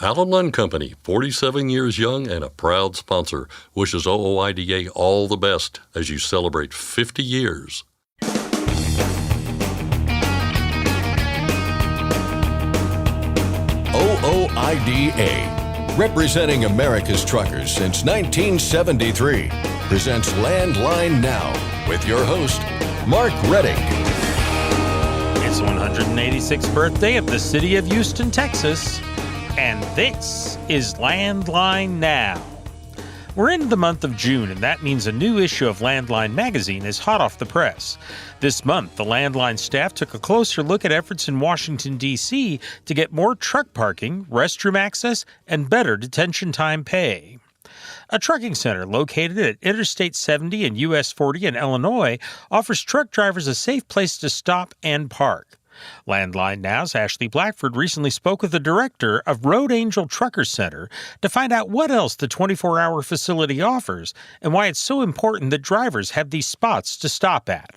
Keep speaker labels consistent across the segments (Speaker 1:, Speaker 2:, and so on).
Speaker 1: Allen Company, 47 years young and a proud sponsor, wishes OOIDA all the best as you celebrate 50 years.
Speaker 2: OOIDA, representing America's truckers since 1973, presents Landline Now with your host, Mark Redding.
Speaker 3: It's the 186th birthday of the city of Houston, Texas, and this is Landline Now. We're in the month of June, and that means a new issue of Landline magazine is hot off the press. This month, the Landline staff took a closer look at efforts in Washington, D.C. to get more truck parking, restroom access, and better detention time pay. A trucking center located at Interstate 70 and U.S. 40 in Illinois offers truck drivers a safe place to stop and park. Landline Now's Ashley Blackford recently spoke with the director of Road Angel Trucker Center to find out what else the 24-hour facility offers and why it's so important that drivers have these spots to stop at.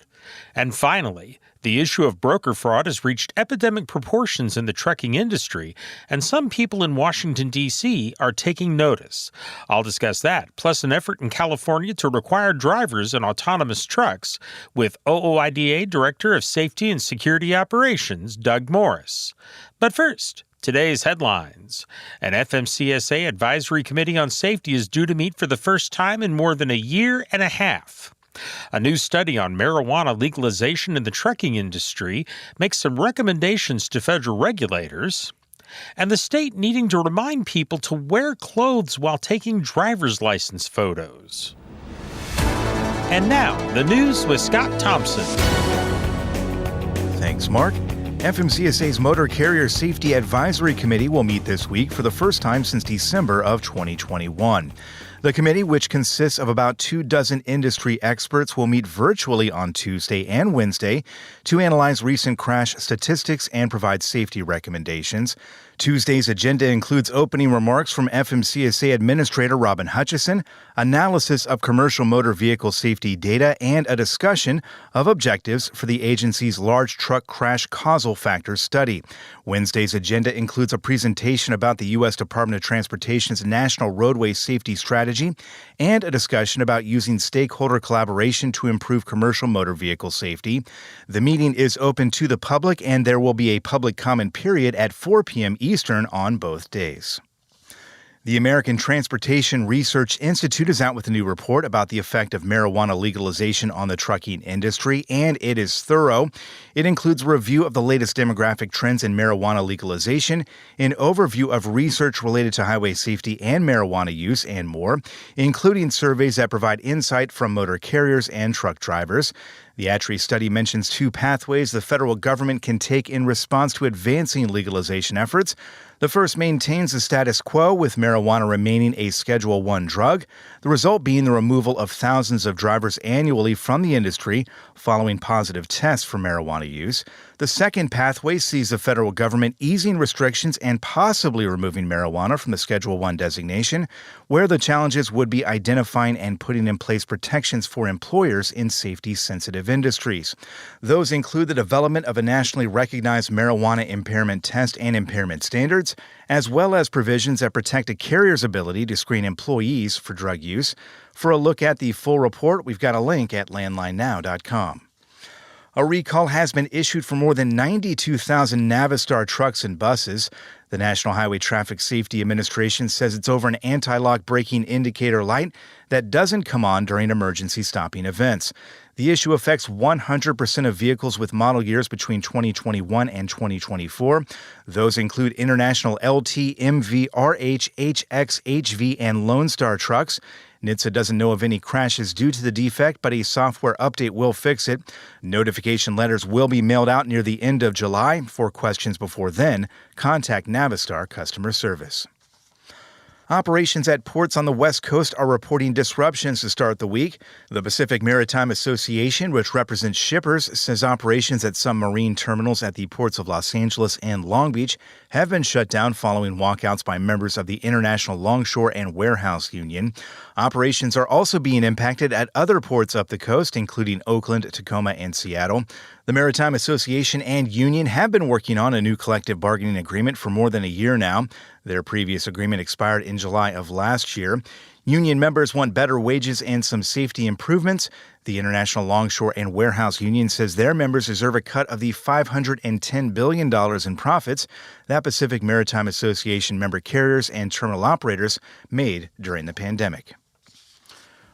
Speaker 3: And finally, the issue of broker fraud has reached epidemic proportions in the trucking industry, and some people in Washington, D.C. are taking notice. I'll discuss that, plus an effort in California to require drivers in autonomous trucks, with OOIDA Director of Safety and Security Operations, Doug Morris. But first, today's headlines. An FMCSA Advisory Committee on Safety is due to meet for the first time in more than a year and a half. A new study on marijuana legalization in the trucking industry makes some recommendations to federal regulators, and the state needing to remind people to wear clothes while taking driver's license photos. And now, the news with Scott Thompson.
Speaker 4: Thanks, Mark. FMCSA's Motor Carrier Safety Advisory Committee will meet this week for the first time since December of 2021. The committee, which consists of about 24 industry experts, will meet virtually on Tuesday and Wednesday to analyze recent crash statistics and provide safety recommendations. Tuesday's agenda includes opening remarks from FMCSA Administrator Robin Hutchison, analysis of commercial motor vehicle safety data, and a discussion of objectives for the agency's large truck crash causal factors study. Wednesday's agenda includes a presentation about the U.S. Department of Transportation's National Roadway Safety Strategy and a discussion about using stakeholder collaboration to improve commercial motor vehicle safety. The meeting is open to the public, and there will be a public comment period at 4 p.m. Eastern on both days. The American Transportation Research Institute is out with a new report about the effect of marijuana legalization on the trucking industry, and it is thorough. It includes a review of the latest demographic trends in marijuana legalization, an overview of research related to highway safety and marijuana use, and more, including surveys that provide insight from motor carriers and truck drivers. The ATRI study mentions two pathways the federal government can take in response to advancing legalization efforts. The first maintains the status quo, with marijuana remaining a Schedule I drug, the result being the removal of thousands of drivers annually from the industry following positive tests for marijuana use. The second pathway sees the federal government easing restrictions and possibly removing marijuana from the Schedule I designation, where the challenges would be identifying and putting in place protections for employers in safety-sensitive industries. Those include the development of a nationally recognized marijuana impairment test and impairment standards, as well as provisions that protect a carrier's ability to screen employees for drug use. For a look at the full report, we've got a link at landlinenow.com. A recall has been issued for more than 92,000 Navistar trucks and buses. The National Highway Traffic Safety Administration says it's over an anti-lock braking indicator light that doesn't come on during emergency stopping events. The issue affects 100% of vehicles with model years between 2021 and 2024. Those include International LT, MV, RH, HX, HV, and Lone Star trucks. NHTSA doesn't know of any crashes due to the defect, but a software update will fix it. Notification letters will be mailed out near the end of July. For questions before then, contact Navistar Customer Service. Operations at ports on the West Coast are reporting disruptions to start the week. The Pacific Maritime Association, which represents shippers, says operations at some marine terminals at the ports of Los Angeles and Long Beach have been shut down following walkouts by members of the International Longshore and Warehouse Union. Operations are also being impacted at other ports up the coast, including Oakland, Tacoma, and Seattle. The Maritime Association and Union have been working on a new collective bargaining agreement for more than a year now. Their previous agreement expired in July of last year. Union members want better wages and some safety improvements. The International Longshore and Warehouse Union says their members deserve a cut of the $510 billion in profits that Pacific Maritime Association member carriers and terminal operators made during the pandemic.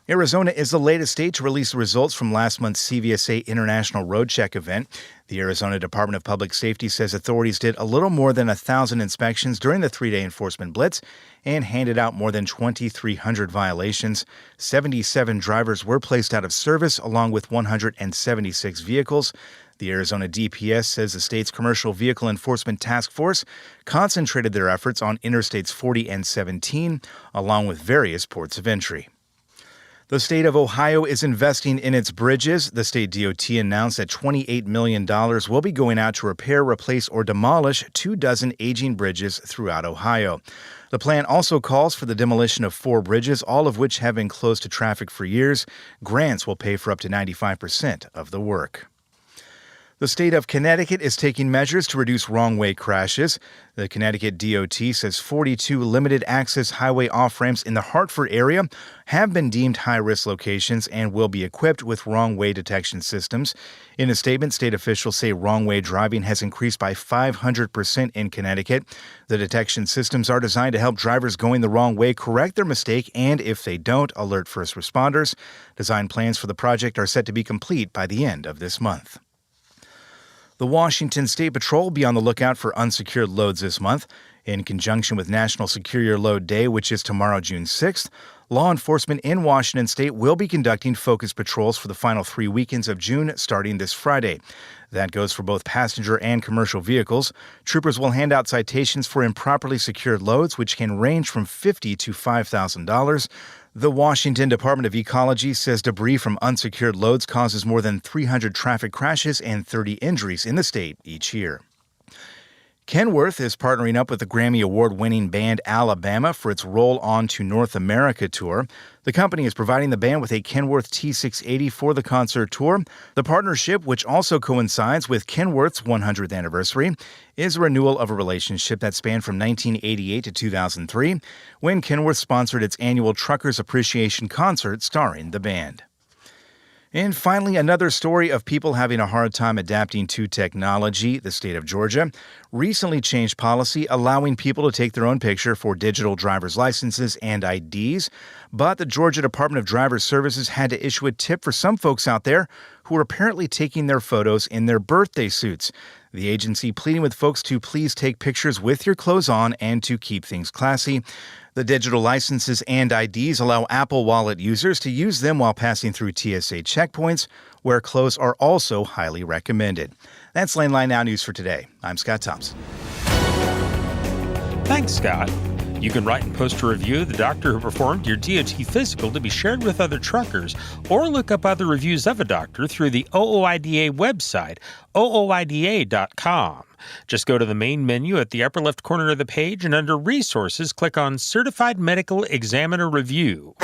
Speaker 4: Arizona is the latest state to release the results from last month's CVSA International Road Check event. The Arizona Department of Public Safety says authorities did a little more than 1,000 inspections during the three-day enforcement blitz and handed out more than 2,300 violations. 77 drivers were placed out of service, along with 176 vehicles. The Arizona DPS says the state's Commercial Vehicle Enforcement Task Force concentrated their efforts on Interstates 40 and 17, along with various ports of entry. The state of Ohio is investing in its bridges. The state DOT announced that $28 million will be going out to repair, replace, or demolish 24 aging bridges throughout Ohio. The plan also calls for the demolition of 4 bridges, all of which have been closed to traffic for years. Grants will pay for up to 95% of the work. The state of Connecticut is taking measures to reduce wrong-way crashes. The Connecticut DOT says 42 limited-access highway off-ramps in the Hartford area have been deemed high-risk locations and will be equipped with wrong-way detection systems. In a statement, state officials say wrong-way driving has increased by 500% in Connecticut. The detection systems are designed to help drivers going the wrong way correct their mistake and, if they don't, alert first responders. Design plans for the project are set to be complete by the end of this month. The Washington State Patrol will be on the lookout for unsecured loads this month. In conjunction with National Secure Your Load Day, which is tomorrow, June 6th, law enforcement in Washington State will be conducting focus patrols for the final 3 weekends of June, starting this Friday. That goes for both passenger and commercial vehicles. Troopers will hand out citations for improperly secured loads, which can range from $50 to $5,000. The Washington Department of Ecology says debris from unsecured loads causes more than 300 traffic crashes and 30 injuries in the state each year. Kenworth is partnering up with the Grammy Award-winning band Alabama for its Roll On to North America tour. The company is providing the band with a Kenworth T680 for the concert tour. The partnership, which also coincides with Kenworth's 100th anniversary, is a renewal of a relationship that spanned from 1988 to 2003, when Kenworth sponsored its annual Truckers Appreciation Concert starring the band. And finally, another story of people having a hard time adapting to technology. The state of Georgia recently changed policy allowing people to take their own picture for digital driver's licenses and IDs. But the Georgia Department of Driver Services had to issue a tip for some folks out there who are apparently taking their photos in their birthday suits. The agency pleading with folks to please take pictures with your clothes on and to keep things classy. The digital licenses and IDs allow Apple Wallet users to use them while passing through TSA checkpoints, where clothes are also highly recommended. That's Landline Now News for today. I'm Scott Thompson.
Speaker 3: Thanks, Scott. You can write and post a review of the doctor who performed your DOT physical to be shared with other truckers, or look up other reviews of a doctor through the OOIDA website, ooida.com. Just go to the main menu at the upper left corner of the page, and under Resources, click on Certified Medical Examiner Review.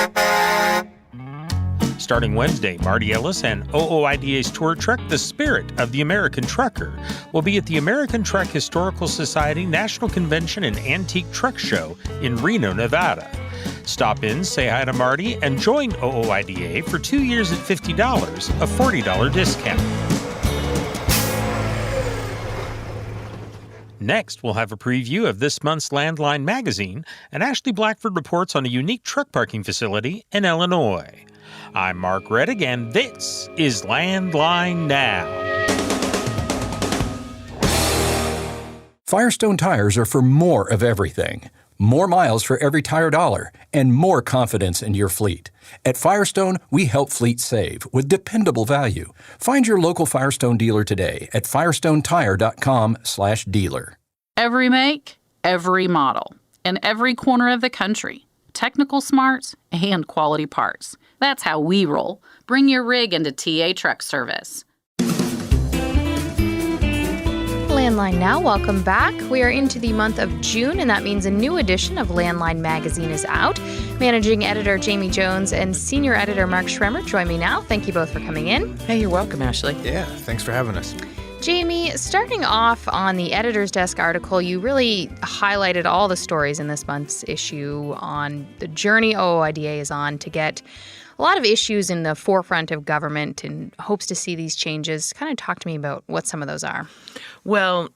Speaker 3: Starting Wednesday, Marty Ellis and OOIDA's tour truck, The Spirit of the American Trucker, will be at the American Truck Historical Society National Convention and Antique Truck Show in Reno, Nevada. Stop in, say hi to Marty, and join OOIDA for 2 years at $50, a $40 discount. Next, we'll have a preview of this month's Landline magazine, and Ashley Blackford reports on a unique truck parking facility in Illinois. I'm Mark Reddick, and this is Landline Now.
Speaker 5: Firestone tires are for more of everything. More miles for every tire dollar, and more confidence in your fleet. At Firestone, we help fleets save with dependable value. Find your local Firestone dealer today at firestonetire.com/dealer.
Speaker 6: Every make, every model, in every corner of the country. Technical smarts and quality parts. That's how we roll. Bring your rig into TA Truck Service.
Speaker 7: Landline Now, welcome back. We are into the month of June, and that means a new edition of Landline Magazine is out. Managing editor Jamie Jones and senior editor Mark Schremer join me now. Thank you both for coming in.
Speaker 8: Hey, you're welcome, Ashley.
Speaker 9: Yeah, thanks for having us.
Speaker 7: Jamie, starting off on the editor's desk article, you really highlighted all the stories in this month's issue on the journey OOIDA is on to get a lot of issues in the forefront of government and hopes to see these changes. Kind of talk to me about what some of those are.
Speaker 8: Well,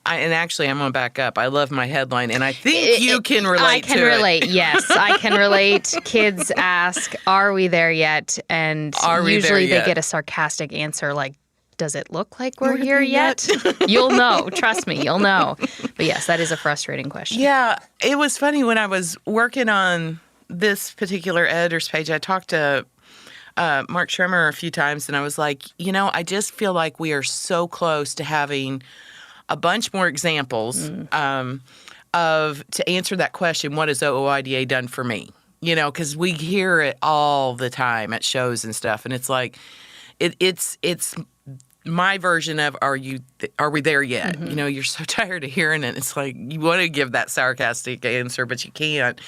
Speaker 8: I'm going to back up. I love my headline, and I think you can relate to it.
Speaker 7: I can relate, yes. I can relate. Kids ask, are we there yet? And usually they get a sarcastic answer like, does it look like we're here yet? You'll know. Trust me, you'll know. But yes, that is a frustrating question.
Speaker 8: Yeah, it was funny when I was working on this particular editor's page. I talked to Mark Schremer a few times, and I was like, I just feel like we are so close to having a bunch more examples to answer that question, what has OOIDA done for me? Because we hear it all the time at shows and stuff, and it's like, it's my version of are we there yet?
Speaker 7: Mm-hmm.
Speaker 8: You're so tired of hearing it. It's like you want to give that sarcastic answer, but you can't.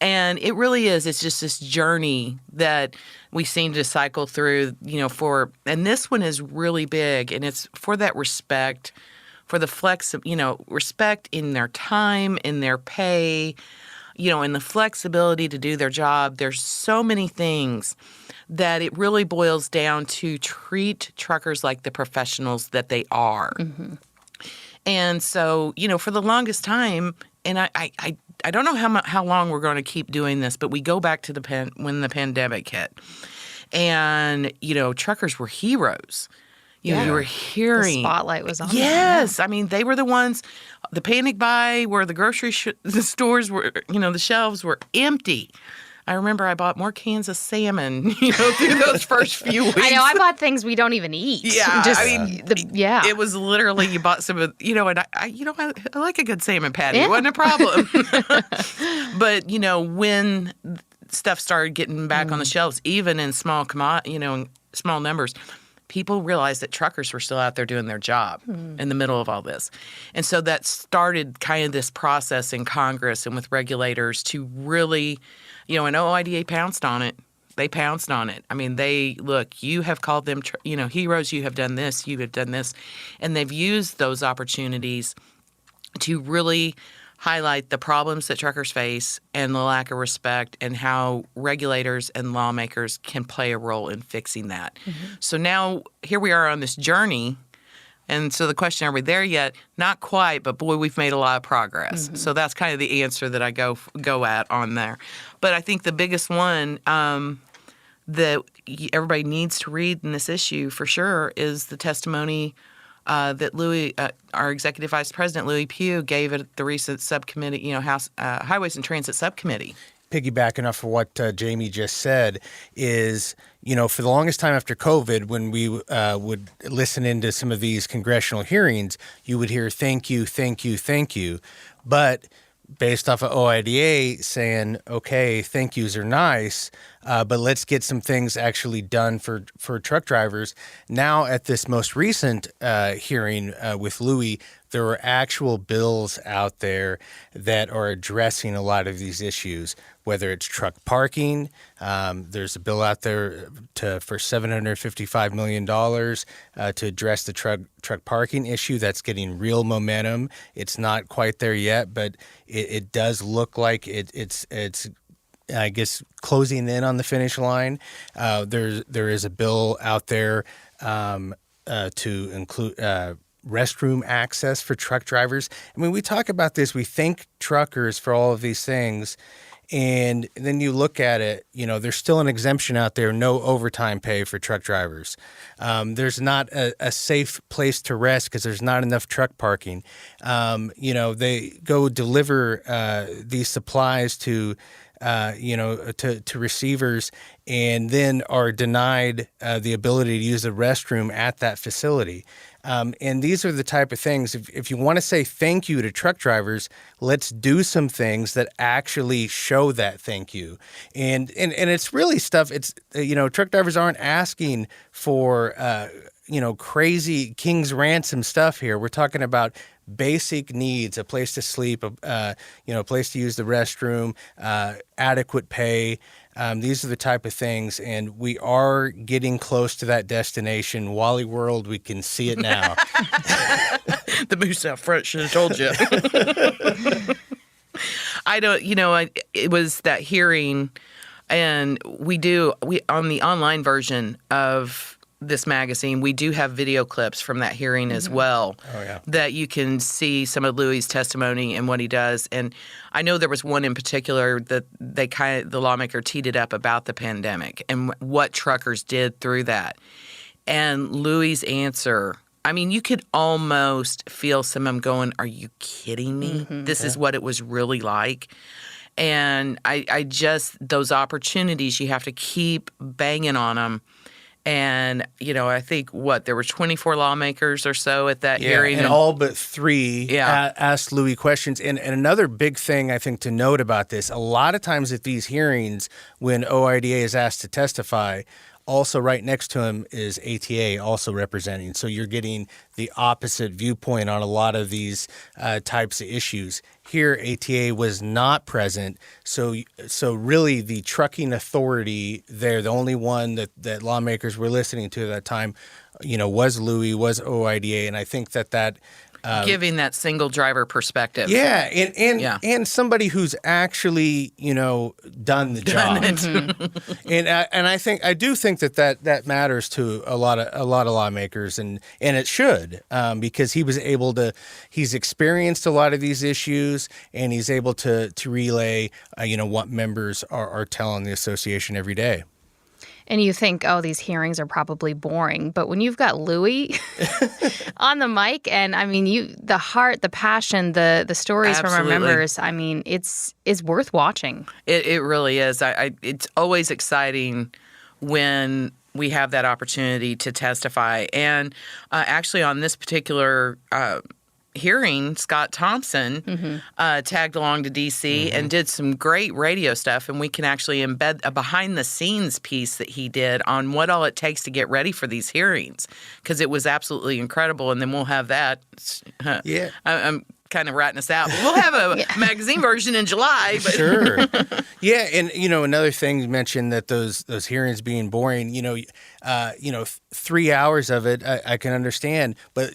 Speaker 8: And it really is. It's just this journey that we seem to cycle through, and this one is really big, and it's for that respect, for the respect in their time, in their pay, and the flexibility to do their job. There's so many things that it really boils down to treat truckers like the professionals that they are.
Speaker 7: Mm-hmm.
Speaker 8: And so, for the longest time, and I don't know how long we're going to keep doing this, but we go back to when the pandemic hit. And, truckers were heroes. You were hearing.
Speaker 7: The spotlight was on them.
Speaker 8: Yes. I mean, they were the ones, the panic buy where the grocery the stores were, the shelves were empty. I remember I bought more cans of salmon, through those first few weeks.
Speaker 7: I know. I bought things we don't even eat.
Speaker 8: Yeah.
Speaker 7: It
Speaker 8: was literally, you bought some of, and I like a good salmon patty. It wasn't a problem. But, when stuff started getting back on the shelves, even in small small numbers, people realized that truckers were still out there doing their job in the middle of all this. And so that started kind of this process in Congress and with regulators to really, and OOIDA pounced on it. They pounced on it. I mean, you have called them, heroes, you have done this, you have done this. And they've used those opportunities to really highlight the problems that truckers face and the lack of respect and how regulators and lawmakers can play a role in fixing that. Mm-hmm. So now here we are on this journey. And so the question, are we there yet? Not quite, but boy, we've made a lot of progress. Mm-hmm. So that's kind of the answer that I go at on there. But I think the biggest one that everybody needs to read in this issue for sure is the testimony that Louis, our Executive Vice President, Louis Pugh, gave at the recent subcommittee, House Highways and Transit Subcommittee.
Speaker 9: Piggybacking off of what Jamie just said is, for the longest time after COVID, when we would listen into some of these congressional hearings, you would hear thank you, thank you, thank you. But based off of OIDA saying, okay, thank yous are nice, but let's get some things actually done for truck drivers. Now at this most recent hearing with Louis, there are actual bills out there that are addressing a lot of these issues, whether it's truck parking. There's a bill out there for $755 million to address the truck parking issue. That's getting real momentum. It's not quite there yet, but it does look like it's I guess closing in on the finish line. There is a bill out there to include restroom access for truck drivers. I mean, we talk about this. We thank truckers for all of these things. And then you look at it, there's still an exemption out there, no overtime pay for truck drivers. There's not a safe place to rest because there's not enough truck parking. They go deliver these supplies to receivers and then are denied the ability to use the restroom at that facility. And these are the type of things, if you want to say thank you to truck drivers, let's do some things that actually show that thank you. And it's really stuff, it's, truck drivers aren't asking for, crazy King's ransom stuff here. We're talking about basic needs, a place to sleep, a place to use the restroom, adequate pay. These are the type of things, and we are getting close to that destination. Wally World, we can see it now.
Speaker 8: The moose out front should have told you. It was that hearing, and we on the online version of this magazine, we do have video clips from that hearing as well.
Speaker 9: Oh, yeah.
Speaker 8: That you can see some of Louis' testimony and what he does. And I know there was one in particular that the lawmaker teed it up about the pandemic and what truckers did through that. And Louis' answer, I mean, you could almost feel some of them going, "Are you kidding me? This is what it was really like." And I just, those opportunities, you have to keep banging on them. And, I think, there were 24 lawmakers or so at that hearing.
Speaker 9: And all but 3 asked Louis questions. And another big thing, I think, to note about this, a lot of times at these hearings, when OIDA is asked to testify, also right next to him is ATA also representing. So you're getting the opposite viewpoint on a lot of these types of issues. Here, ATA was not present. So really the trucking authority there, the only one that lawmakers were listening to at that time, was Louis, was OIDA. And I think that
Speaker 8: giving that single driver perspective.
Speaker 9: Yeah, and somebody who's actually, done the job. And I do think that matters to a lot of lawmakers, and it should, because he's experienced a lot of these issues, and he's able to relay what members are telling the association every day.
Speaker 7: And you think, oh, these hearings are probably boring. But when you've got Louis on the mic, and I mean, the heart, the passion, the stories
Speaker 8: Absolutely.
Speaker 7: from our members, I mean, it's worth watching.
Speaker 8: It really is. It's always exciting when we have that opportunity to testify. And actually, on this particular hearing, Scott Thompson tagged along to D.C. and did some great radio stuff, and we can actually embed a behind-the-scenes piece that he did on what all it takes to get ready for these hearings, because it was absolutely incredible, and then we'll have that.
Speaker 9: Yeah.
Speaker 8: I'm kind of ratting us out. But we'll have a magazine version in July. But.
Speaker 9: Sure. Yeah, and another thing you mentioned, that those hearings being boring. 3 hours of it I can understand, but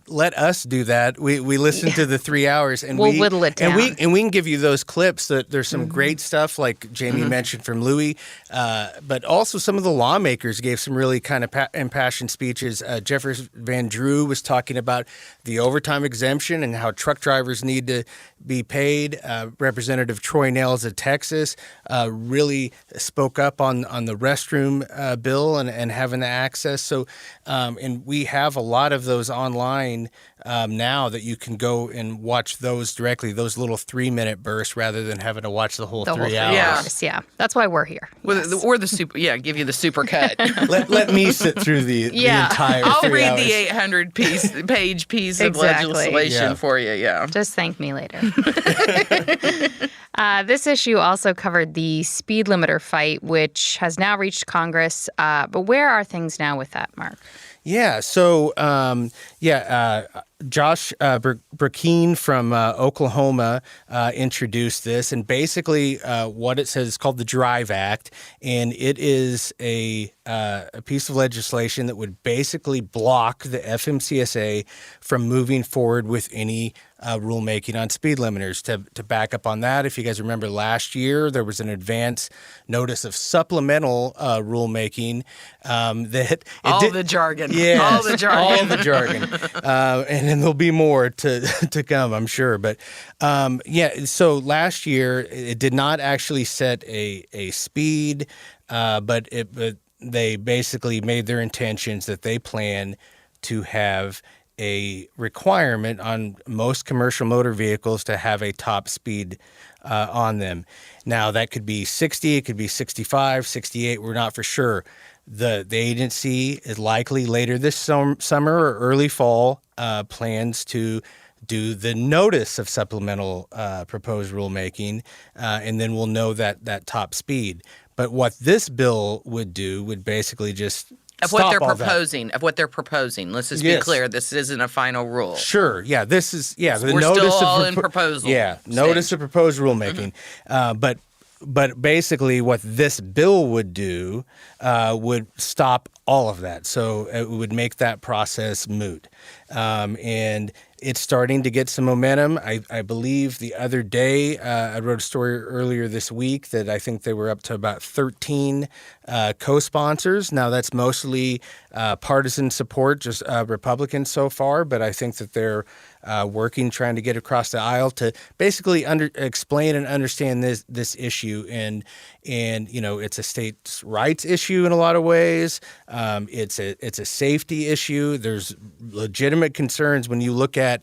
Speaker 9: let us do that. We listen to the 3 hours, and
Speaker 7: we'll whittle it down,
Speaker 9: and we can give you those clips. That there's some great stuff, like Jamie mentioned, from Louis, but also some of the lawmakers gave some really kind of impassioned speeches. Jeffers Van Drew was talking about the overtime exemption and how truck drivers need to be paid. Representative Troy Nails of Texas really spoke up on the restroom bill and having the access. So, and we have a lot of those online now that you can go and watch those directly, those little 3-minute bursts, rather than having to watch the whole 3 hours.
Speaker 7: Yeah, that's why we're here.
Speaker 8: Or the super, give you the super cut.
Speaker 9: let me sit through the entire 3 hours.
Speaker 8: I'll read the 800-page piece of legislation for you,
Speaker 7: Just thank me later. This issue also covered the speed limiter fight, which has now reached Congress. But where are things now with that, Mark?
Speaker 9: Yeah. So, Josh Burkeen from Oklahoma introduced this, and basically what it says is called the Drive Act, and it is a piece of legislation that would basically block the FMCSA from moving forward with any rulemaking on speed limiters. To back up on that, if you guys remember last year, there was an advance notice of supplemental rulemaking that
Speaker 8: all the jargon.
Speaker 9: Yes,
Speaker 8: all the jargon.
Speaker 9: And then there'll be more to come, I'm sure. But so last year it did not actually set a speed, but they basically made their intentions that they plan to have a requirement on most commercial motor vehicles to have a top speed on them. Now, that could be 60, it could be 65, 68, we're not for sure. The agency is likely later this summer or early fall plans to do the notice of supplemental proposed rulemaking, and then we'll know that top speed. But what this bill would do would basically just
Speaker 8: Of what
Speaker 9: stop
Speaker 8: they're
Speaker 9: all that.
Speaker 8: proposing. Of what they're proposing. Let's just be
Speaker 9: Yes.
Speaker 8: clear. This isn't a final rule.
Speaker 9: Sure. Yeah. This is the
Speaker 8: We're
Speaker 9: notice
Speaker 8: still all
Speaker 9: of
Speaker 8: in proposal
Speaker 9: Yeah. Notice
Speaker 8: stage.
Speaker 9: of proposed rulemaking. But basically, what this bill would do would stop all of that. So it would make that process moot. And it's starting to get some momentum. I believe the other day, I wrote a story earlier this week that I think they were up to about 13 co-sponsors. Now, that's mostly partisan support, just Republicans so far, but I think that they're working, trying to get across the aisle to basically explain and understand this issue. And it's a states' rights issue in a lot of ways. It's a safety issue. There's legitimate concerns when you look at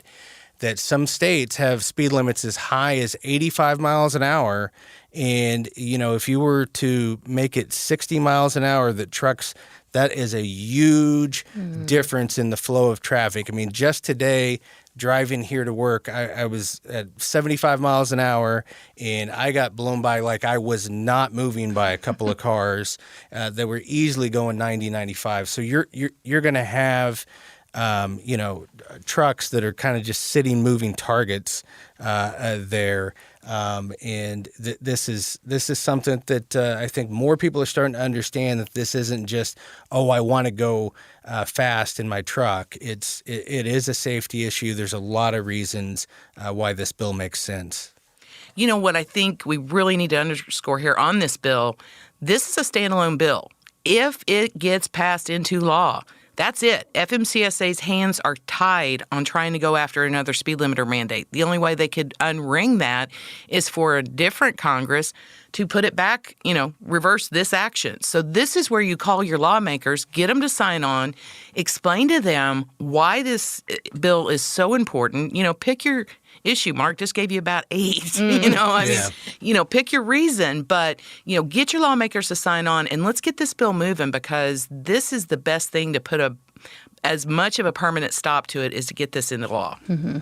Speaker 9: that some states have speed limits as high as 85 miles an hour. And, if you were to make it 60 miles an hour, that is a huge difference in the flow of traffic. I mean, just today, driving here to work, I was at 75 miles an hour, and I got blown by like I was not moving by a couple of cars that were easily going 90, 95. So you're going to have trucks that are kind of just sitting, moving targets there. This is something that I think more people are starting to understand, that this isn't just, I want to go fast in my truck. It is a safety issue. There's a lot of reasons why this bill makes sense.
Speaker 8: You know what I think we really need to underscore here on this bill, this is a standalone bill. If it gets passed into law, that's it. FMCSA's hands are tied on trying to go after another speed limiter mandate. The only way they could unring that is for a different Congress to put it back, reverse this action. So this is where you call your lawmakers, get them to sign on, explain to them why this bill is so important. Pick your issue. Mark just gave you about 8. Pick your reason, but get your lawmakers to sign on, and let's get this bill moving, because this is the best thing to put as much of a permanent stop to it is to get this into law.
Speaker 7: Mm-hmm.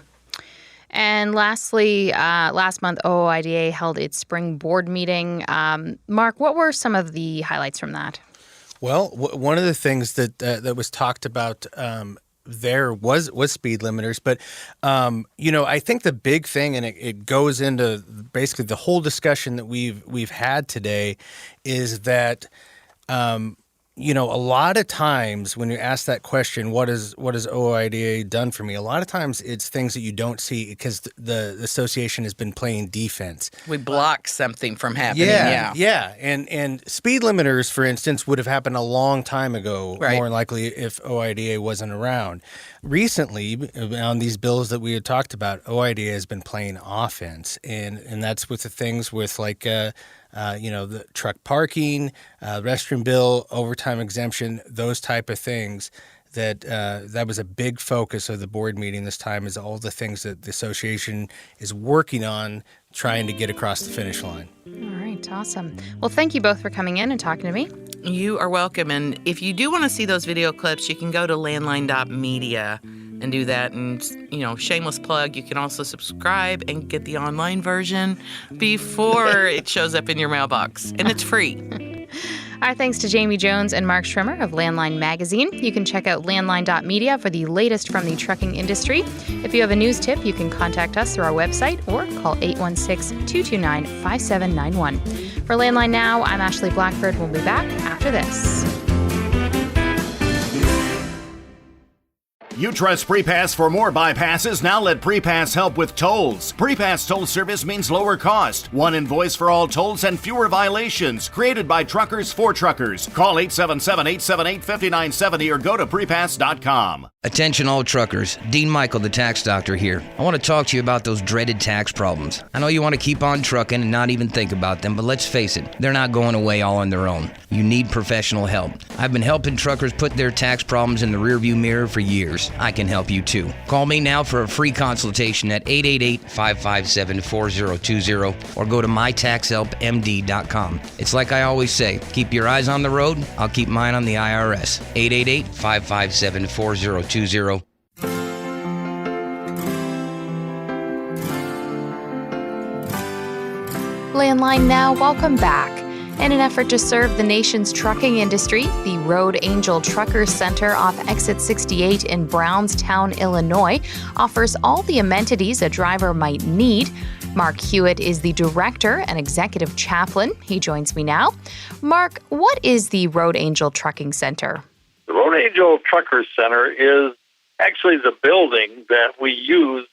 Speaker 7: And lastly, last month, OOIDA held its spring board meeting. Mark, what were some of the highlights from that?
Speaker 9: Well, one of the things that was talked about there was speed limiters, but I think the big thing, and it goes into basically the whole discussion that we've had today, is that a lot of times when you ask that question, what has OOIDA done for me? A lot of times it's things that you don't see because the association has been playing defense.
Speaker 8: We block something from happening.
Speaker 9: Yeah. And speed limiters, for instance, would have happened a long time ago,
Speaker 8: right,
Speaker 9: more than likely, if OIDA wasn't around. Recently, on these bills that we had talked about, OIDA has been playing offense, and that's with the things with like the truck parking, restroom bill, overtime exemption, those type of things. That was a big focus of the board meeting this time, is all the things that the association is working on, trying to get across the finish line.
Speaker 7: All right, awesome. Well, thank you both for coming in and talking to me.
Speaker 8: You are welcome. And if you do want to see those video clips, you can go to landline.media and do that. And, shameless plug, you can also subscribe and get the online version before it shows up in your mailbox. And it's free.
Speaker 7: Our thanks to Jamie Jones and Mark Schrimmer of Landline Magazine. You can check out landline.media for the latest from the trucking industry. If you have a news tip, you can contact us through our website or call 816-229-5791. For Landline Now, I'm Ashley Blackford. We'll be back after this.
Speaker 10: You trust PrePass for more bypasses? Now let PrePass help with tolls. PrePass toll service means lower cost, one invoice for all tolls, and fewer violations. Created by truckers for truckers. Call 877-878-5970 or go to prepass.com.
Speaker 11: Attention all truckers, Dean Michael, the tax doctor here. I want to talk to you about those dreaded tax problems. I know you want to keep on trucking and not even think about them, but let's face it, they're not going away all on their own. You need professional help. I've been helping truckers put their tax problems in the rearview mirror for years. I can help you too. Call me now for a free consultation at 888-557-4020 or go to mytaxhelpmd.com. It's like I always say, keep your eyes on the road, I'll keep mine on the IRS. 888-557-4020.
Speaker 7: Landline Now, welcome back. In an effort to serve the nation's trucking industry, the Road Angel Trucker Center off Exit 68 in Brownstown, Illinois, offers all the amenities a driver might need. Mark Hewitt is the director and executive chaplain. He joins me now. Mark, what is the Road Angel Trucking Center?
Speaker 12: The Road Angel Trucker Center is actually the building that we use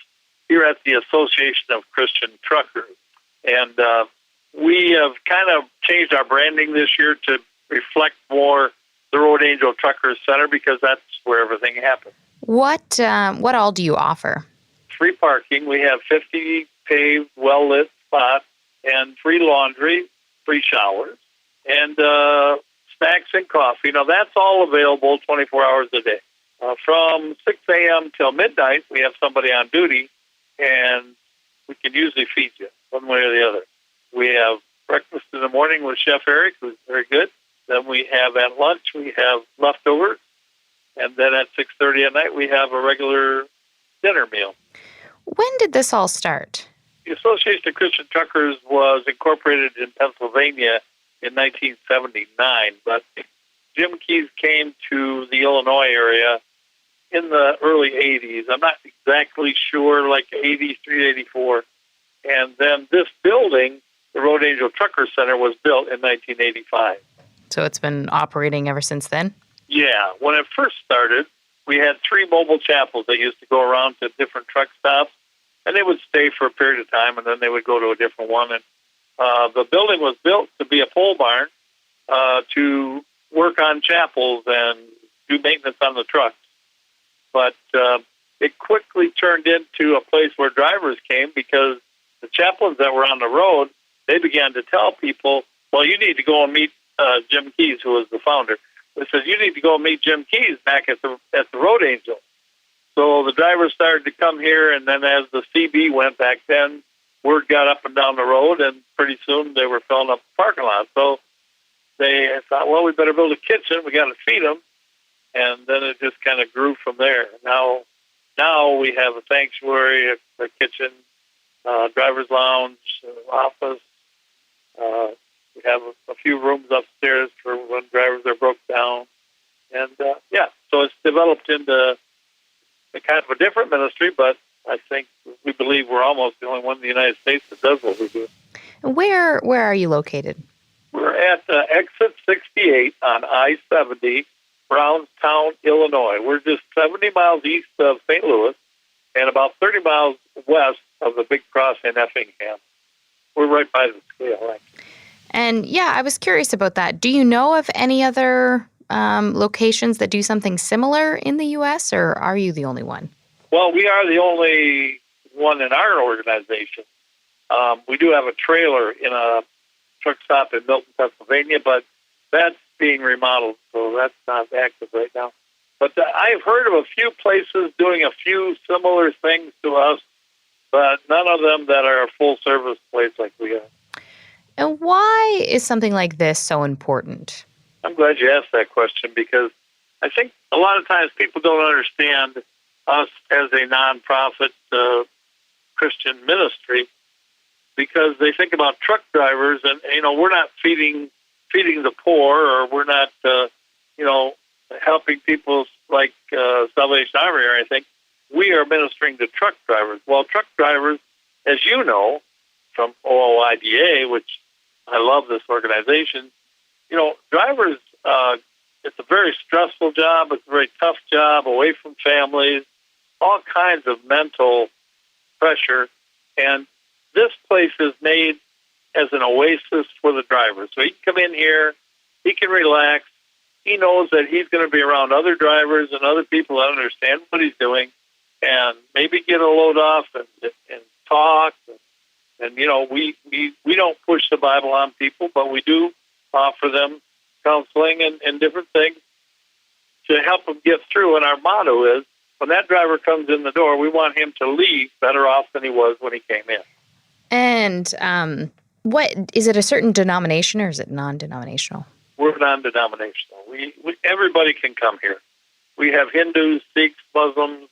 Speaker 12: here at the Association of Christian Truckers. And we have kind of changed our branding this year to reflect more the Road Angel Trucker Center because that's where everything happens.
Speaker 7: What all do you offer?
Speaker 12: Free parking. We have 50 paved, well-lit spots and free laundry, free showers, and snacks and coffee. Now, that's all available 24 hours a day. From 6 a.m. till midnight, we have somebody on duty, and we can usually feed you one way or the other. We have breakfast in the morning with Chef Eric, who's very good. Then we have at lunch, we have leftovers. And then at 6:30 at night, we have a regular dinner meal.
Speaker 7: When did this all start?
Speaker 12: The Association of Christian Truckers was incorporated in Pennsylvania in 1979, but Jim Keys came to the Illinois area in the early 80s. I'm not exactly sure, like 83, 84. And then this building, the Road Angel Trucker Center, was built in 1985.
Speaker 7: So it's been operating ever since then?
Speaker 12: Yeah. When it first started, we had 3 mobile chapels that used to go around to different truck stops, and they would stay for a period of time, and then they would go to a different one. And the building was built to be a pole barn to work on chapels and do maintenance on the trucks. But it quickly turned into a place where drivers came because the chaplains that were on the road, they began to tell people, well, you need to go and meet Jim Keys, who was the founder. They said, you need to go and meet Jim Keys back at the Road Angel. So the drivers started to come here, and then as the CB went back then, word got up and down the road, and pretty soon they were filling up the parking lot. So they thought, well, we better build a kitchen. We got to feed them. And then it just kind of grew from there. Now we have a sanctuary, a kitchen, driver's lounge, office. We have a few rooms upstairs for when drivers are broke down. And, so it's developed into a kind of a different ministry, but I think we believe we're almost the only one in the United States that does what we do.
Speaker 7: Where are you located?
Speaker 12: We're at Exit 68 on I-70, Brownstown, Illinois. We're just 70 miles east of St. Louis and about 30 miles west of the Big Cross in Effingham. We're right by the scale, actually.
Speaker 7: And I was curious about that. Do you know of any other locations that do something similar in the U.S., or are you the only one?
Speaker 12: Well, we are the only one in our organization. We do have a trailer in a truck stop in Milton, Pennsylvania, but that's being remodeled, so that's not active right now. But I've heard of a few places doing a few similar things to us, but none of them that are a full-service place like we are.
Speaker 7: And why is something like this so important?
Speaker 12: I'm glad you asked that question because I think a lot of times people don't understand us as a nonprofit Christian ministry because they think about truck drivers and, we're not feeding the poor or we're not, helping people like Salvation Army or anything. We are ministering to truck drivers. Well, truck drivers, as you know, from OOIDA, which I love this organization, drivers, it's a very stressful job. It's a very tough job, away from families, all kinds of mental pressure. And this place is made as an oasis for the driver. So he can come in here, he can relax. He knows that he's going to be around other drivers and other people that understand what he's doing and maybe get a load off and talk. And we don't push the Bible on people, but we do offer them counseling and different things to help them get through. And our motto is, when that driver comes in the door, we want him to leave better off than he was when he came in.
Speaker 7: And what is it, a certain denomination or is it non-denominational?
Speaker 12: We're non-denominational. We everybody can come here. We have Hindus, Sikhs, Muslims,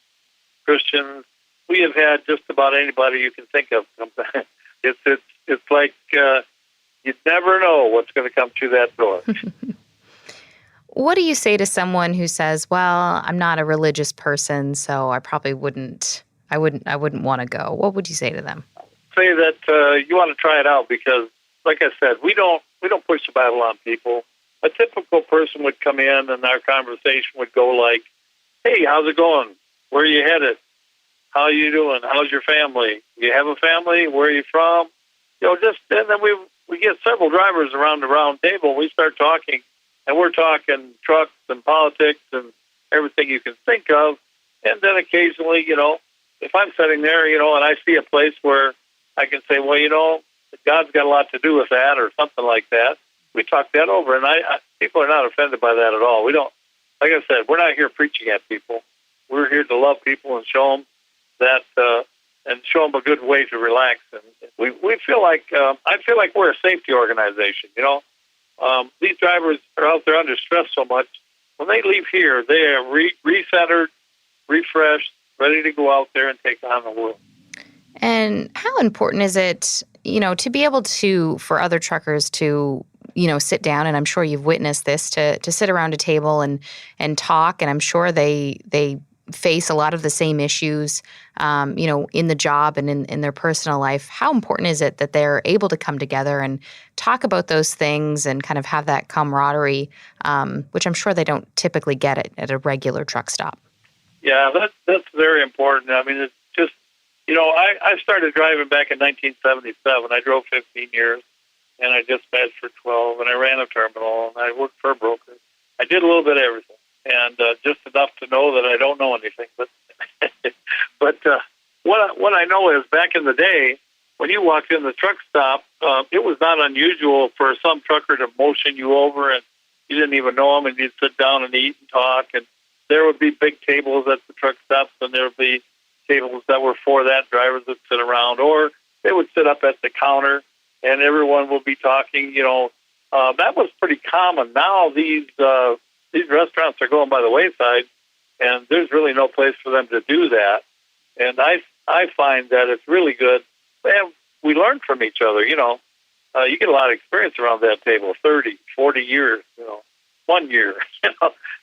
Speaker 12: Christians. We have had just about anybody you can think of. It's like You never know what's going to come through that door.
Speaker 7: What do you say to someone who says, "Well, I'm not a religious person, so I probably wouldn't want to go"? What would you say to them?
Speaker 12: Say that you want to try it out because, like I said, we don't push the Bible on people. A typical person would come in and our conversation would go like, "Hey, how's it going? Where are you headed? How are you doing? How's your family? Do you have a family? Where are you from?" And then we get several drivers around the round table. And we start talking, and we're talking trucks and politics and everything you can think of. And then occasionally, if I'm sitting there, and I see a place where I can say, well, God's got a lot to do with that or something like that, we talk that over. And people are not offended by that at all. We don't, like I said, we're not here preaching at people. We're here to love people and show them that, and show them a good way to relax. And we feel like, I feel like we're a safety organization, These drivers are out there under stress so much. When they leave here, they are recentered, refreshed, ready to go out there and take on the world.
Speaker 7: And how important is it, to be able to, for other truckers to, sit down, and I'm sure you've witnessed this, to sit around a table and talk, and I'm sure they face a lot of the same issues, in the job and in their personal life. How important is it that they're able to come together and talk about those things and kind of have that camaraderie, which I'm sure they don't typically get at a regular truck stop?
Speaker 12: Yeah, that's very important. I mean, it's just, I started driving back in 1977. I drove 15 years, and I dispatched for 12, and I ran a terminal, and I worked for a broker. I did a little bit of everything. And just enough to know that I don't know anything. But what I know is back in the day, when you walked in the truck stop, it was not unusual for some trucker to motion you over, and you didn't even know them, and you'd sit down and eat and talk. And there would be big tables at the truck stops, and there would be tables that were for that, drivers would sit around, or they would sit up at the counter, and everyone would be talking. That was pretty common. Now these restaurants are going by the wayside, and there's really no place for them to do that. And I find that it's really good. And we learn from each other, you get a lot of experience around that table, 30, 40 years, 1 year.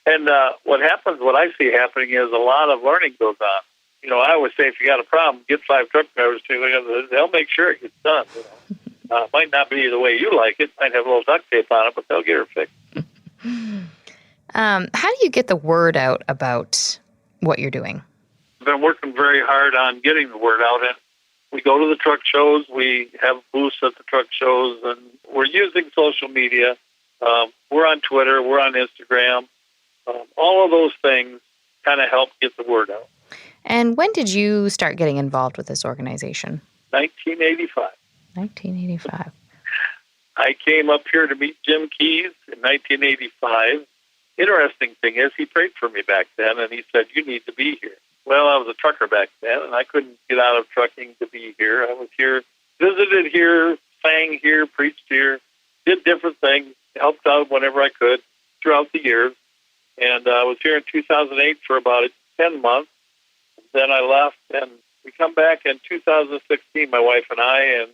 Speaker 12: And what I see happening is a lot of learning goes on. I always say if you got a problem, get 5 truck drivers together. They'll make sure it gets done. It might not be the way you like it, might have a little duct tape on it, but they'll get her fixed.
Speaker 7: How do you get the word out about what you're doing?
Speaker 12: I've been working very hard on getting the word out. And we go to the truck shows. We have booths at the truck shows, and we're using social media. We're on Twitter. We're on Instagram. All of those things kind of help get the word out.
Speaker 7: And when did you start getting involved with this organization?
Speaker 12: 1985.
Speaker 7: 1985.
Speaker 12: I came up here to meet Jim Keys in 1985. Interesting thing is, he prayed for me back then, and he said, "You need to be here." Well, I was a trucker back then, and I couldn't get out of trucking to be here. I was here, visited here, sang here, preached here, did different things, helped out whenever I could throughout the years. And I was here in 2008 for about 10 months. Then I left, and we come back in 2016, my wife and I, and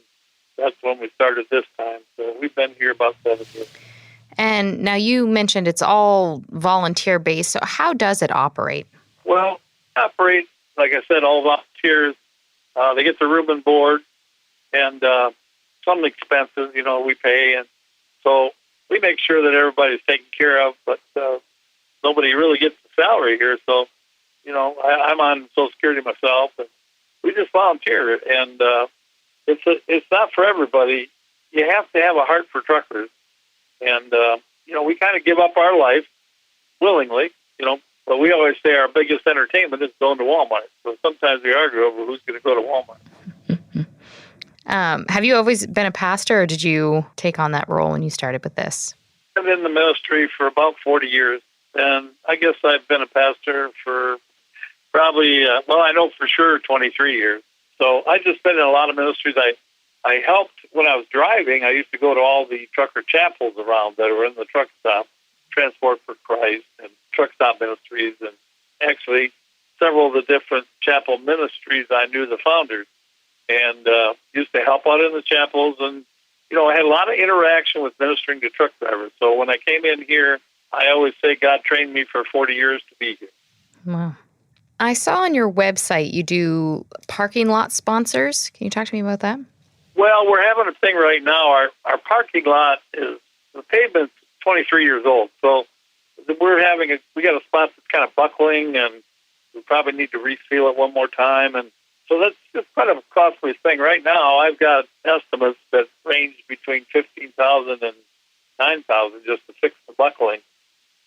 Speaker 12: that's when we started this time. So we've been here about 7 years.
Speaker 7: And now you mentioned it's all volunteer-based, so how does it operate?
Speaker 12: Well, operate, like I said, all volunteers. They get the room and board, and some expenses, we pay. And so we make sure that everybody's taken care of, but nobody really gets the salary here. So, I'm on Social Security myself, and we just volunteer. And it's not for everybody. You have to have a heart for truckers. And, we kind of give up our life willingly, but we always say our biggest entertainment is going to Walmart. So sometimes we argue over who's going to go to Walmart.
Speaker 7: Have you always been a pastor, or did you take on that role when you started with this?
Speaker 12: I've been in the ministry for about 40 years, and I guess I've been a pastor for probably, I know for sure 23 years. So I've just been in a lot of ministries. I helped when I was driving. I used to go to all the trucker chapels around that were in the truck stop, Transport for Christ and Truck Stop Ministries, and actually several of the different chapel ministries. I knew the founders and used to help out in the chapels and I had a lot of interaction with ministering to truck drivers. So when I came in here, I always say God trained me for 40 years to be here.
Speaker 7: Wow. I saw on your website you do parking lot sponsors. Can you talk to me about that?
Speaker 12: Well, we're having a thing right now. Our parking lot is, the pavement's 23 years old. So we got a spot that's kind of buckling, and we probably need to reseal it one more time. And so that's just kind of a costly thing. Right now, I've got estimates that range between $15,000 and $9,000 just to fix the buckling.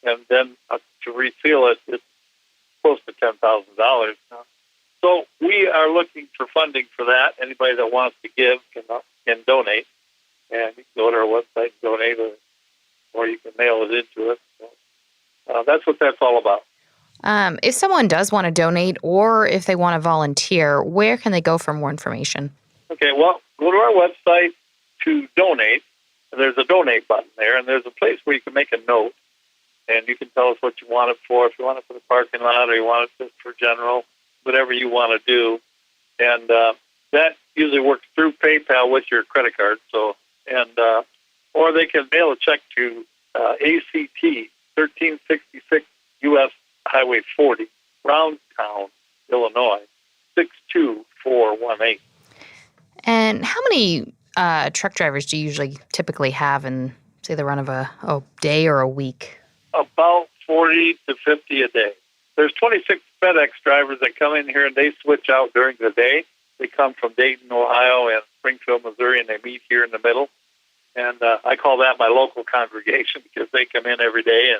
Speaker 12: And then to reseal it, it's close to $10,000 now. So we are looking for funding for that. Anybody that wants to give can donate. And you can go to our website and donate, or you can mail it into us. So, that's what that's all about.
Speaker 7: If someone does want to donate or if they want to volunteer, where can they go for more information?
Speaker 12: Okay, well, go to our website to donate. There's a donate button there, and there's a place where you can make a note. And you can tell us what you want it for, if you want it for the parking lot or you want it just for general, whatever you want to do. And that usually works through PayPal with your credit card. So, or they can mail a check to ACT 1366 U.S. Highway 40, Browntown, Illinois, 62418.
Speaker 7: And how many truck drivers do you usually typically have in, say, the run of a day or a week?
Speaker 12: About 40 to 50 a day. There's 26 FedEx drivers that come in here, and they switch out during the day. They come from Dayton, Ohio, and Springfield, Missouri, and they meet here in the middle. And I call that my local congregation because they come in every day,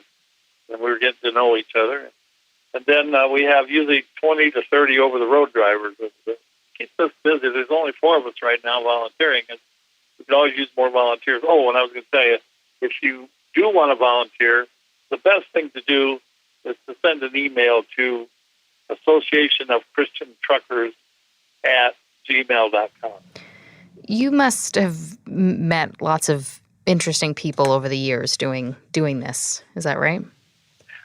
Speaker 12: and we're getting to know each other. And then we have usually 20 to 30 over-the-road drivers. It keeps us busy. There's only 4 of us right now volunteering, and we could always use more volunteers. Oh, and I was going to tell you, if you do want to volunteer, the best thing to do is to send an email to Association of Christian Truckers at gmail.com.
Speaker 7: You must have met lots of interesting people over the years doing this. Is that right?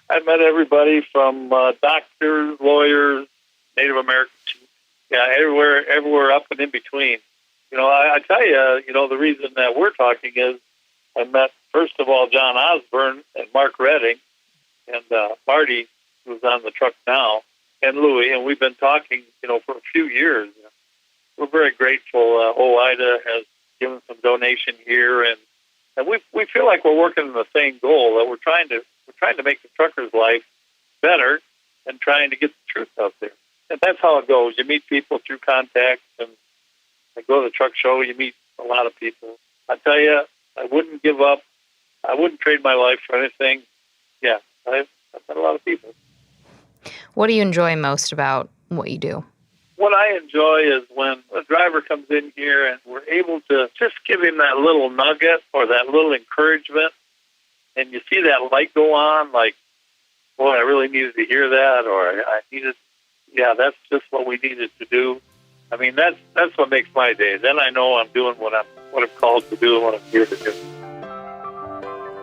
Speaker 12: I've met everybody from doctors, lawyers, Native Americans, everywhere up and in between. I tell you, the reason that we're talking is I met, first of all, John Osborne and Mark Redding and Marty, who's on the truck now, and Louie, and we've been talking, for a few years. We're very grateful. OIDA has given some donation here, and we feel like we're working on the same goal, that we're trying to make the trucker's life better and trying to get the truth out there. And that's how it goes. You meet people through contacts, and I go to the truck show, you meet a lot of people. I tell you, I wouldn't give up. I wouldn't trade my life for anything. Yeah, I've met a lot of people.
Speaker 7: What do you enjoy most about what you do?
Speaker 12: What I enjoy is when a driver comes in here and we're able to just give him that little nugget or that little encouragement, and you see that light go on, like, boy, I really needed to hear that, or that's just what we needed to do. I mean, that's what makes my day. Then I know I'm doing what I'm called to do and what I'm here to do.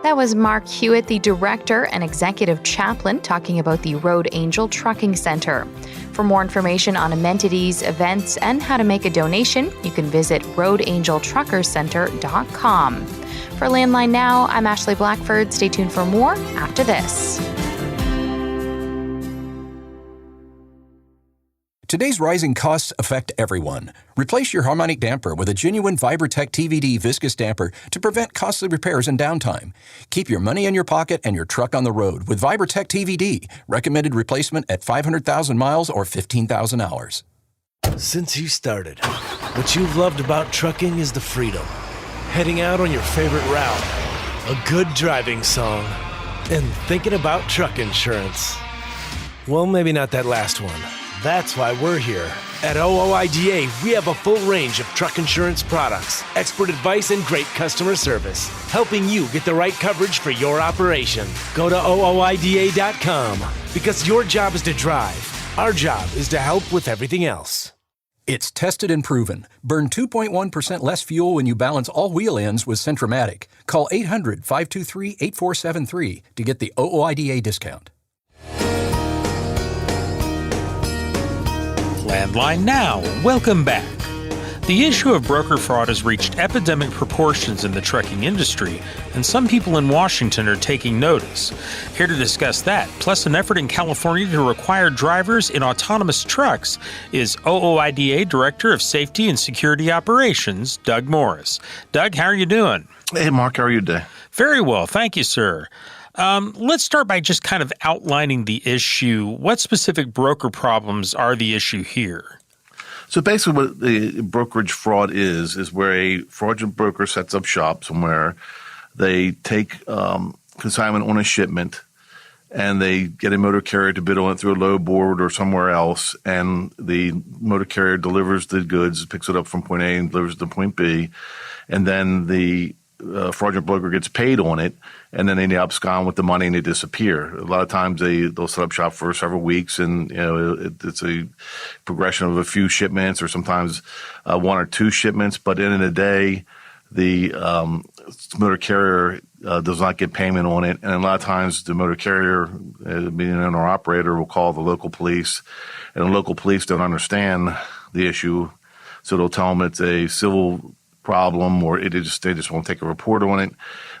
Speaker 7: That was Mark Hewitt, the Director and Executive Chaplain, talking about the Road Angel Trucking Center. For more information on amenities, events, and how to make a donation, you can visit roadangeltruckercenter.com. For Landline Now, I'm Ashley Blackford. Stay tuned for more after this.
Speaker 5: Today's rising costs affect everyone. Replace your harmonic damper with a genuine VibraTech TVD viscous damper to prevent costly repairs and downtime. Keep your money in your pocket and your truck on the road with VibraTech TVD. Recommended replacement at 500,000 miles or 15,000 hours.
Speaker 13: Since you started, what you've loved about trucking is the freedom. Heading out on your favorite route, a good driving song, and thinking about truck insurance. Well, maybe not that last one. That's why we're here. At OOIDA, we have a full range of truck insurance products, expert advice, and great customer service, helping you get the right coverage for your operation. Go to OOIDA.com because your job is to drive. Our job is to help with everything else.
Speaker 5: It's tested and proven. Burn 2.1% less fuel when you balance all wheel ends with Centromatic. Call 800-523-8473 to get the OOIDA discount.
Speaker 3: Landline Now, welcome back. The issue of broker fraud has reached epidemic proportions in the trucking industry, and some people in Washington are taking notice. Here to discuss that, plus an effort in California to require drivers in autonomous trucks, is OOIDA Director of Safety and Security Operations, Doug Morris. Doug, how are you doing?
Speaker 14: Hey, Mark, how are you today?
Speaker 3: Very well, thank you, sir. Let's start by just kind of outlining the issue. What specific broker problems are the issue here?
Speaker 14: So basically what the brokerage fraud is where a fraudulent broker sets up shop somewhere. They take consignment on a shipment, and they get a motor carrier to bid on it through a load board or somewhere else, and the motor carrier delivers the goods, picks it up from point A and delivers it to point B, and then the fraudulent broker gets paid on it, and then they abscond with the money and they disappear. A lot of times they'll set up shop for several weeks, and it's a progression of a few shipments or sometimes one or two shipments. But at the end of the day, the motor carrier does not get payment on it, and a lot of times the motor carrier, being an owner operator, will call the local police, and the local police don't understand the issue, so they'll tell them it's a civil problem, or they just won't take a report on it.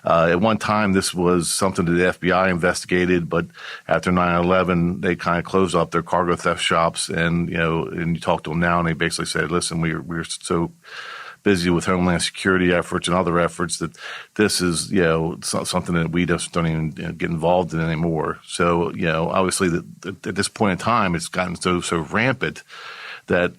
Speaker 14: At one time, this was something that the FBI investigated, but after 9/11, they kind of closed up their cargo theft shops, and you talk to them now, and they basically said, "Listen, we're so busy with Homeland Security efforts and other efforts that this is something that we just don't even get involved in anymore." So obviously, at this point in time, it's gotten so rampant that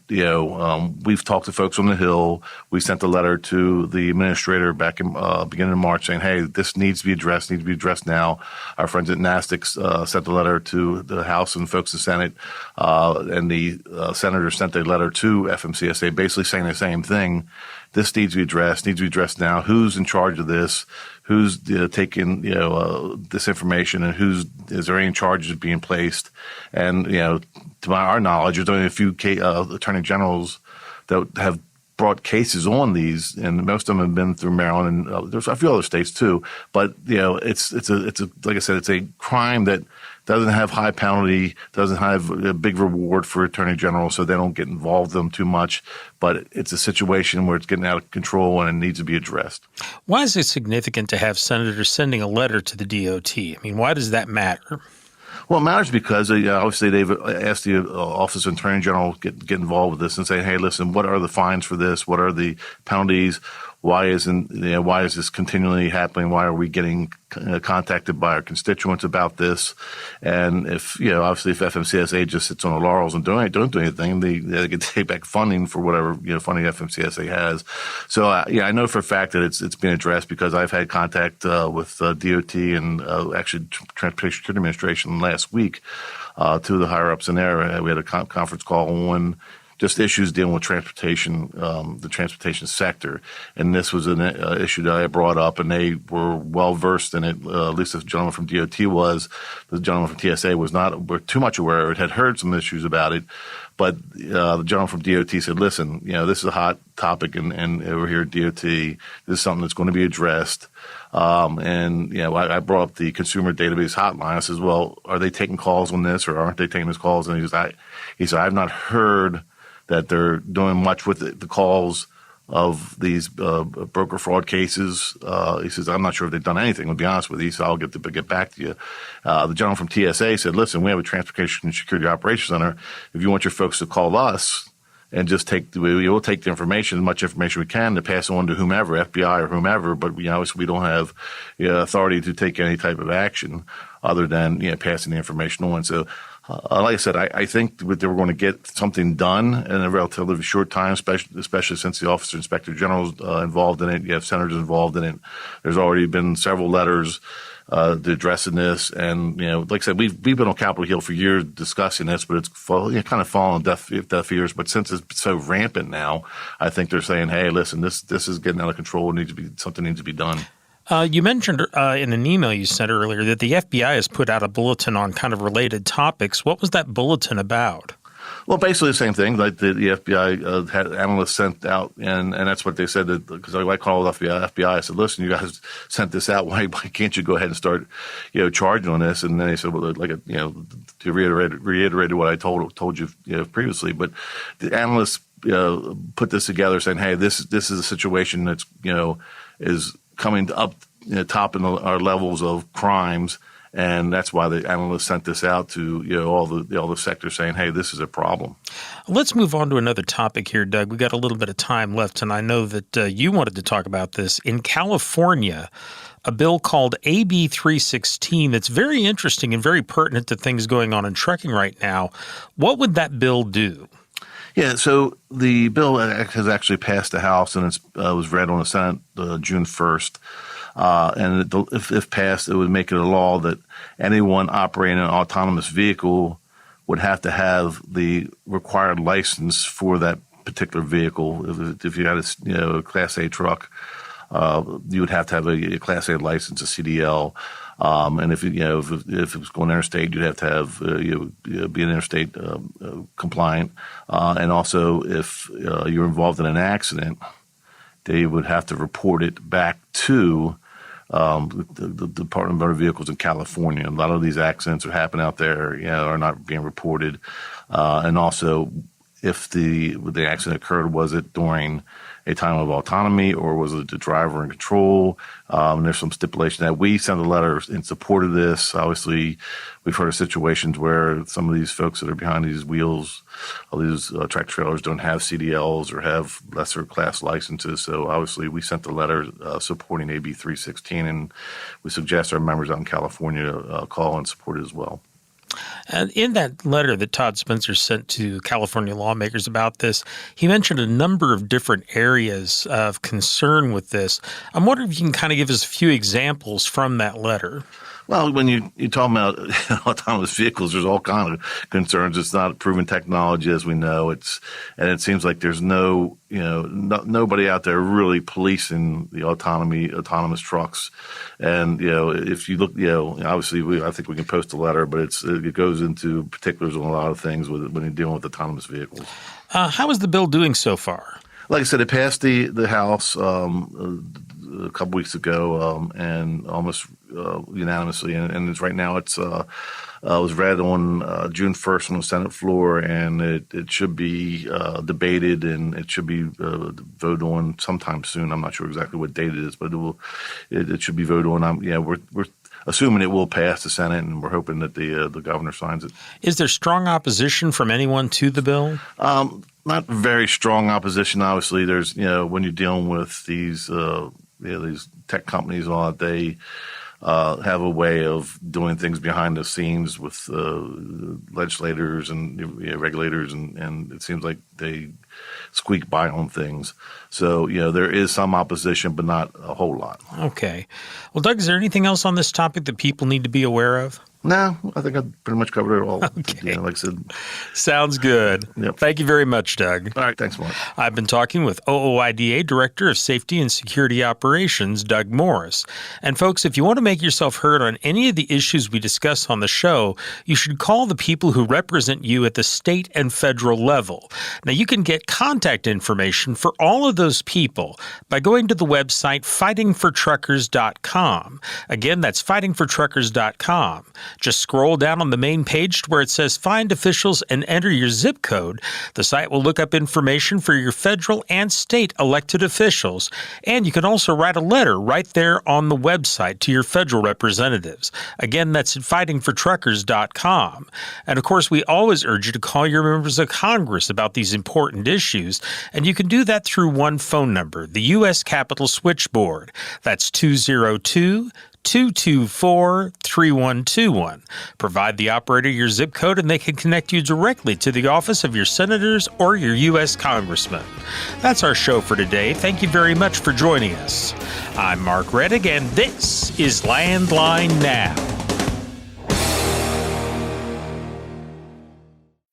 Speaker 14: we've talked to folks on the Hill. We sent a letter to the administrator back in beginning of March saying, "Hey, this needs to be addressed now." Our friends at NASTIC sent a letter to the House and folks in the Senate, and the senator sent a letter to FMCSA basically saying the same thing. This needs to be addressed now. Who's in charge of this? Who's taking this information, and is there any charges being placed? And to our knowledge, there's only a few attorney generals that have brought cases on these, and most of them have been through Maryland, and there's a few other states too. But it's like I said, it's a crime that doesn't have high penalty, doesn't have a big reward for attorney general, so they don't get involved in them too much. But it's a situation where it's getting out of control and it needs to be addressed.
Speaker 3: Why is it significant to have senators sending a letter to the DOT? I mean, why does that matter?
Speaker 14: Well, it matters because obviously they've asked the Office of Attorney General to get involved with this and say, "Hey, listen, what are the fines for this? What are the penalties? Why is this continually happening? Why are we getting contacted by our constituents about this?" And if obviously if FMCSA just sits on the laurels and don't do anything, they can take back funding for whatever funding FMCSA has. So I know for a fact that it's been addressed because I've had contact with DOT and actually Transportation Security Administration last week, two of the higher ups in there. We had a conference call on just issues dealing with transportation, the transportation sector. And this was an issue that I brought up, and they were well versed in it. At least the gentleman from DOT was. The gentleman from TSA were too much aware of it, had heard some issues about it. But the gentleman from DOT said, "Listen, this is a hot topic, and over here at DOT, this is something that's going to be addressed." I brought up the consumer database hotline. I says, "Well, are they taking calls on this, or aren't they taking these calls?" And he said, "I've not heard that they're doing much with the calls of these broker fraud cases." He says, "I'm not sure if they've done anything, to be honest with you, so I'll get back to you." The gentleman from TSA said, "Listen, we have a Transportation Security Operations Center. If you want your folks to call us and just we will take the information, as much information we can, to pass on to whomever, FBI or whomever, but obviously we don't have authority to take any type of action other than passing the information on." So like I said, I think that they were going to get something done in a relatively short time, especially since the Office of Inspector General is involved in it. You have senators involved in it. There's already been several letters addressing this. And, like I said, we've been on Capitol Hill for years discussing this, but it's kind of fallen on deaf ears. But since it's so rampant now, I think they're saying, "Hey, listen, this is getting out of control. Something needs to be done."
Speaker 3: You mentioned in an email you sent earlier that the FBI has put out a bulletin on kind of related topics. What was that bulletin about?
Speaker 14: Well, basically the same thing. Like the FBI had analysts sent out, and that's what they said. Because I called FBI. I said, "Listen, you guys sent this out. Why can't you go ahead and start, charging on this?" And then they said, "Well, to reiterate what I told you, previously." But the analysts put this together, saying, "Hey, this is a situation that's is coming up top in our levels of crimes." And that's why the analysts sent this out to all the sectors, saying, "Hey, this is a problem."
Speaker 3: Let's move on to another topic here, Doug. We got a little bit of time left, and I know that you wanted to talk about this. In California, a bill called AB 316 that's very interesting and very pertinent to things going on in trucking right now. What would that bill do?
Speaker 14: Yeah, so the bill has actually passed the House, and it was read on the Senate June 1st. And if passed, it would make it a law that anyone operating an autonomous vehicle would have to have the required license for that particular vehicle. If you had a Class A truck, you would have to have a Class A license, a CDL. And if it was going interstate, you'd have to have be an interstate compliant. And also, if you're involved in an accident, they would have to report it back to the Department of Motor Vehicles in California. A lot of these accidents that happen out there, are not being reported. And also, if the accident occurred, was it during a time of autonomy or was it the driver in control? And there's some stipulation that we sent a letter in support of this. Obviously, we've heard of situations where some of these folks that are behind these wheels, all these tractor trailers, don't have CDLs or have lesser class licenses. So obviously, we sent the letter supporting AB 316, and we suggest our members out in California call and support it as well.
Speaker 3: And in that letter that Todd Spencer sent to California lawmakers about this, he mentioned a number of different areas of concern with this. I'm wondering if you can kind of give us a few examples from that letter.
Speaker 14: Well, when you talk about autonomous vehicles, there's all kind of concerns. It's not proven technology, as we know. And it seems like there's nobody out there really policing the autonomous trucks. And if you look, obviously, I think we can post a letter, but it goes into particulars on a lot of things when you're dealing with autonomous vehicles.
Speaker 3: How is the bill doing so far?
Speaker 14: Like I said, it passed the House a couple weeks ago, and almost unanimously. And it's right now it was read on June 1st on the Senate floor, and it should be debated, and it should be voted on sometime soon. I'm not sure exactly what date it is, but it should be voted on. We're assuming it will pass the Senate, and we're hoping that the governor signs it.
Speaker 3: Is there strong opposition from anyone to the bill?
Speaker 14: Not very strong opposition. Obviously, there's when you're dealing with these tech companies, they have a way of doing things behind the scenes with legislators and regulators, and it seems like they squeak by on things. So, there is some opposition, but not a whole lot.
Speaker 3: Okay. Well, Doug, is there anything else on this topic that people need to be aware of?
Speaker 14: No, I think I pretty much covered it all.
Speaker 3: Okay.
Speaker 14: Like I said.
Speaker 3: Sounds good.
Speaker 14: Yep.
Speaker 3: Thank you very much, Doug.
Speaker 14: All right. Thanks, Mark.
Speaker 3: I've been talking with OOIDA Director of Safety and Security Operations, Doug Morris. And folks, if you want to make yourself heard on any of the issues we discuss on the show, you should call the people who represent you at the state and federal level. Now, you can get contact information for all of those people by going to the website fightingfortruckers.com. Again, that's fightingfortruckers.com. Just scroll down on the main page to where it says Find Officials and enter your zip code. The site will look up information for your federal and state elected officials. And you can also write a letter right there on the website to your federal representatives. Again, that's at fightingfortruckers.com. And of course, we always urge you to call your members of Congress about these important issues. And you can do that through one phone number, the U.S. Capitol Switchboard. That's 202-224-3121. Provide the operator your zip code and they can connect you directly to the office of your senators or your U.S. congressman. That's our show for today. Thank you very much for joining us. I'm Mark Reddick, and this is Landline Now.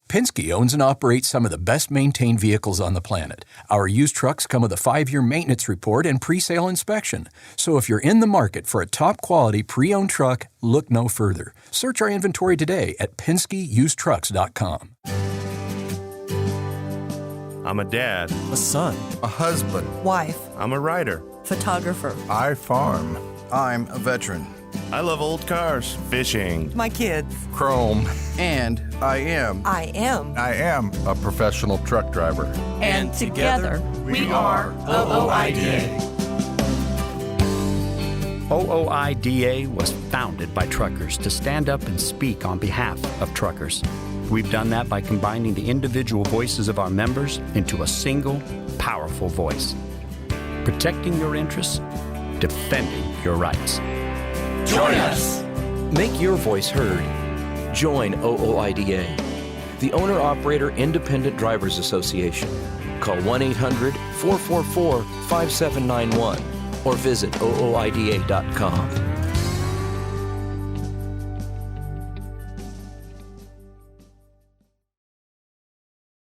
Speaker 5: Penske owns and operates some of the best-maintained vehicles on the planet. Our used trucks come with a 5-year maintenance report and pre-sale inspection. So if you're in the market for a top-quality pre-owned truck, look no further. Search our inventory today at PenskeUsedTrucks.com.
Speaker 15: I'm a dad.
Speaker 16: A son.
Speaker 17: A husband.
Speaker 18: Wife.
Speaker 15: I'm a writer.
Speaker 18: Photographer.
Speaker 17: I farm. I'm a veteran.
Speaker 15: I love old cars. Fishing.
Speaker 18: My kids.
Speaker 17: Chrome. And I am a professional truck driver.
Speaker 18: And together we are OOIDA.
Speaker 19: OOIDA was founded by truckers to stand up and speak on behalf of truckers. We've done that by combining the individual voices of our members into a single, powerful voice. Protecting your interests, defending your rights.
Speaker 18: Join us!
Speaker 20: Make your voice heard. Join OOIDA, the Owner-Operator Independent Drivers Association. Call 1-800-444-5791 or visit OOIDA.com.